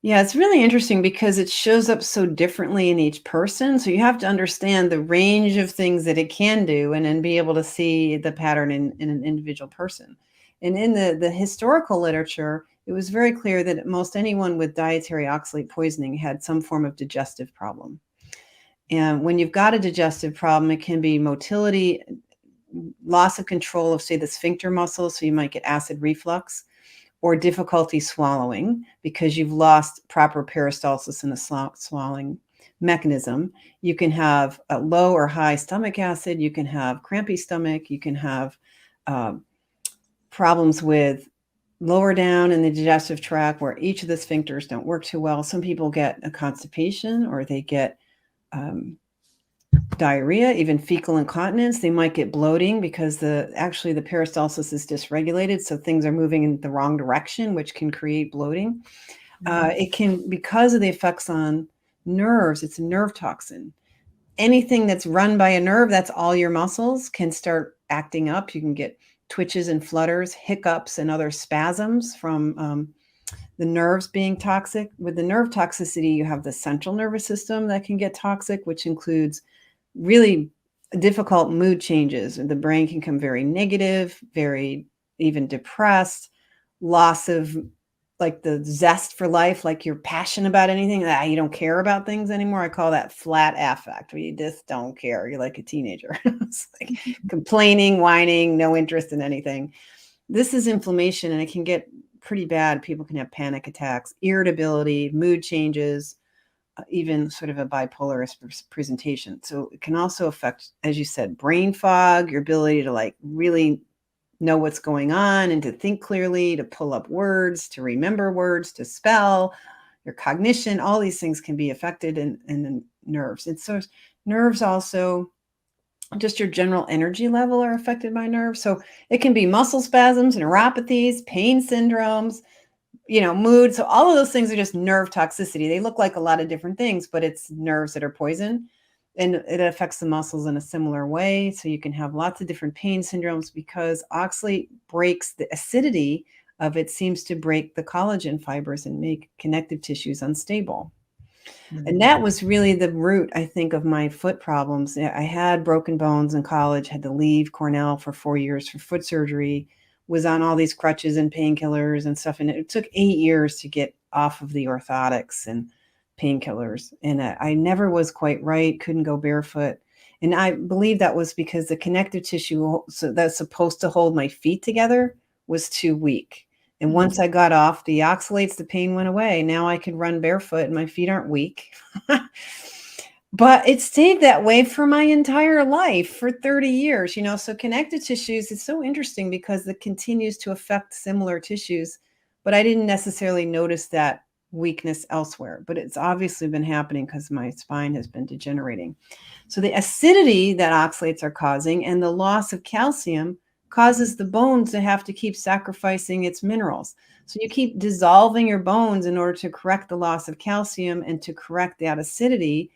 Yeah, it's really interesting because it shows up so differently in each person. So you have to understand the range of things that it can do and then be able to see the pattern in an individual person. And in the historical literature, it was very clear that most anyone with dietary oxalate poisoning had some form of digestive problem. And when you've got a digestive problem, it can be motility, loss of control of, say, the sphincter muscles. So you might get acid reflux or difficulty swallowing because you've lost proper peristalsis in the swallowing mechanism. You can have a low or high stomach acid. You can have crampy stomach. You can have uh, problems with lower down in the digestive tract where each of the sphincters don't work too well. Some people get a constipation or they get um, diarrhea, even fecal incontinence. They might get bloating because the peristalsis is dysregulated, so things are moving in the wrong direction, which can create bloating. It can, because of the effects on nerves, it's a nerve toxin. Anything that's run by a nerve, that's all your muscles, can start acting up. You can get twitches and flutters, hiccups, and other spasms from the nerves being toxic. With the nerve toxicity, you have the central nervous system that can get toxic, which includes really difficult mood changes. The brain can become very negative, very even depressed, loss of like the zest for life, like you're passionate about anything, you don't care about things anymore. I call that flat affect, where you just don't care. You're like a teenager. It's like complaining, whining, no interest in anything. This is inflammation, and it can get pretty bad. People can have panic attacks, irritability, mood changes, even sort of a bipolar presentation. So it can also affect, as you said, brain fog, your ability to like really know what's going on and to think clearly, to pull up words, to remember words, to spell, your cognition. All these things can be affected in the nerves. And so nerves also, just your general energy level are affected by nerves. So it can be muscle spasms, neuropathies, pain syndromes, mood. So all of those things are just nerve toxicity. They look like a lot of different things, but it's nerves that are poisoned, and it affects the muscles in a similar way. So you can have lots of different pain syndromes because oxalate breaks the acidity of it, seems to break the collagen fibers and make connective tissues unstable. And that was really the root, I think, of my foot problems. I had broken bones in college, had to leave Cornell for 4 years for foot surgery, was on all these crutches and painkillers and stuff. And it took 8 years to get off of the orthotics and painkillers. And I never was quite right, couldn't go barefoot. And I believe that was because the connective tissue that's supposed to hold my feet together was too weak. And once I got off the oxalates, the pain went away. Now I can run barefoot and my feet aren't weak. But it stayed that way for my entire life, for 30 years. So connective tissues is so interesting because it continues to affect similar tissues, but I didn't necessarily notice that weakness elsewhere. But it's obviously been happening because my spine has been degenerating. So the acidity that oxalates are causing and the loss of calcium causes the bones to have to keep sacrificing its minerals. So you keep dissolving your bones in order to correct the loss of calcium and to correct that acidity.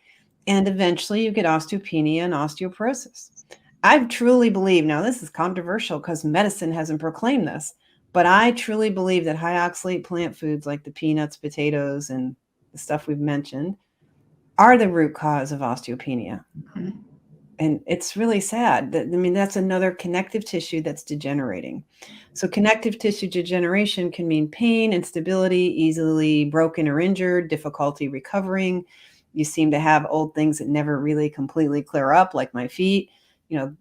And eventually you get osteopenia and osteoporosis. I truly believe, now this is controversial because medicine hasn't proclaimed this, but I truly believe that high oxalate plant foods like the peanuts, potatoes, and the stuff we've mentioned are the root cause of osteopenia. And it's really sad. That's another connective tissue that's degenerating. So connective tissue degeneration can mean pain, instability, easily broken or injured, difficulty recovering. You seem to have old things that never really completely clear up, like my feet.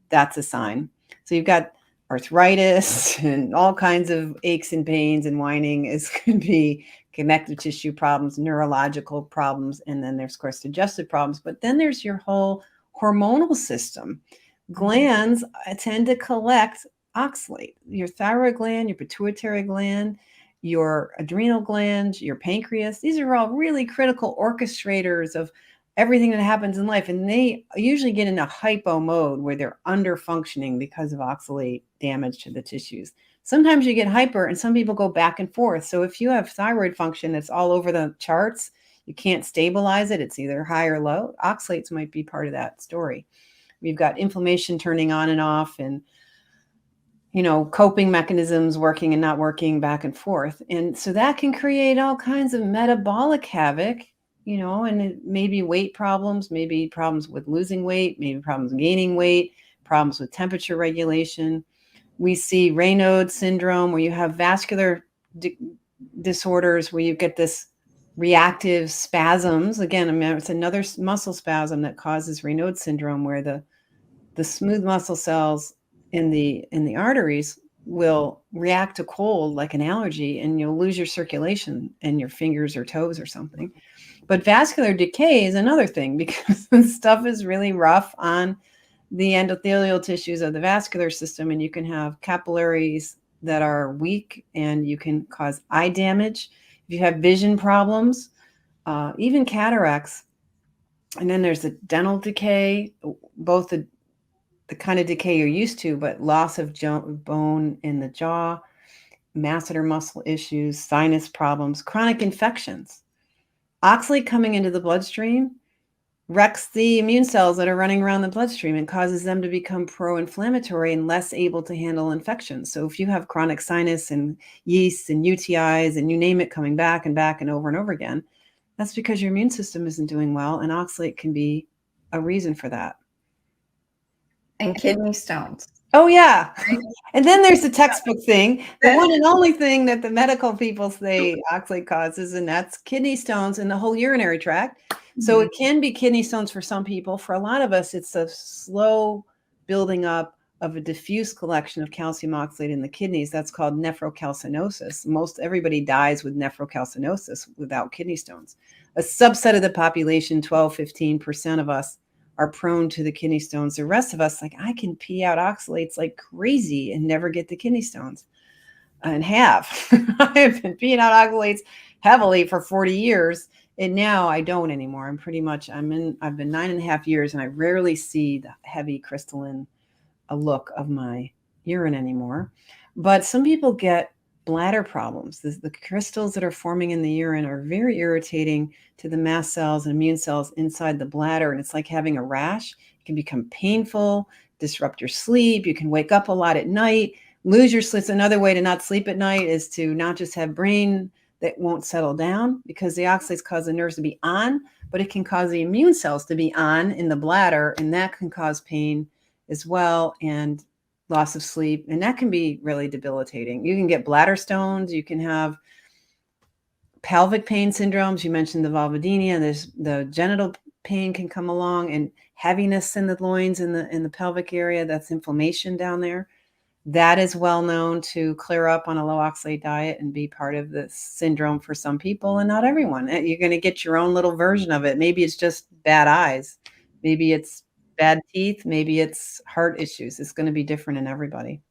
That's a sign. So you've got arthritis and all kinds of aches and pains and whining. Could be connective tissue problems, neurological problems, and then there's, of course, digestive problems. But then there's your whole hormonal system. Glands tend to collect oxalate. Your thyroid gland, your pituitary gland, your adrenal gland, your pancreas. These are all really critical orchestrators of everything that happens in life. And they usually get in a hypo mode where they're under functioning because of oxalate damage to the tissues. Sometimes you get hyper and some people go back and forth. So if you have thyroid function that's all over the charts, you can't stabilize it. It's either high or low. Oxalates might be part of that story. We've got inflammation turning on and off, and coping mechanisms working and not working back and forth. And so that can create all kinds of metabolic havoc, and it maybe weight problems, maybe problems with losing weight, maybe problems gaining weight, problems with temperature regulation. We see Raynaud's syndrome where you have vascular disorders where you get this reactive spasms. Again, I mean, it's another muscle spasm that causes Raynaud's syndrome where the smooth muscle cells in the arteries will react to cold like an allergy, and you'll lose your circulation in your fingers or toes or something. But vascular decay is another thing because stuff is really rough on the endothelial tissues of the vascular system, and you can have capillaries that are weak, and you can cause eye damage. If you have vision problems, even cataracts. And then there's the dental decay, both the kind of decay you're used to, but loss of bone in the jaw, masseter muscle issues, sinus problems, chronic infections. Oxalate coming into the bloodstream wrecks the immune cells that are running around the bloodstream and causes them to become pro-inflammatory and less able to handle infections. So if you have chronic sinus and yeasts and UTIs and you name it coming back and over and over again, that's because your immune system isn't doing well, and oxalate can be a reason for that. And kidney stones. Oh, yeah. And then there's the textbook thing, the one and only thing that the medical people say oxalate causes, and that's kidney stones in the whole urinary tract. So it can be kidney stones for some people. For a lot of us, it's a slow building up of a diffuse collection of calcium oxalate in the kidneys. That's called nephrocalcinosis. Most everybody dies with nephrocalcinosis without kidney stones. A subset of the population, 12-15% of us, are prone to the kidney stones. The rest of us, like, I can pee out oxalates like crazy and never get the kidney stones, and have. I have been peeing out oxalates heavily for 40 years, and now I don't anymore. I've been 9.5 years, and I rarely see the heavy crystalline look of my urine anymore. But some people get bladder problems. The crystals that are forming in the urine are very irritating to the mast cells and immune cells inside the bladder, and it's like having a rash. It can become painful, disrupt your sleep. You can wake up a lot at night, lose your sleep. Another way to not sleep at night is to not just have brain that won't settle down, because the oxalates cause the nerves to be on, but it can cause the immune cells to be on in the bladder, and that can cause pain as well, and loss of sleep, and that can be really debilitating. You can get bladder stones, you can have pelvic pain syndromes. You mentioned the vulvodynia. There's the genital pain can come along, and heaviness in the loins, in the pelvic area. That's inflammation down there. That is well known to clear up on a low oxalate diet and be part of the syndrome for some people, and not everyone. You're going to get your own little version of it. Maybe it's just bad eyes. Maybe it's bad teeth. Maybe it's heart issues. It's going to be different in everybody.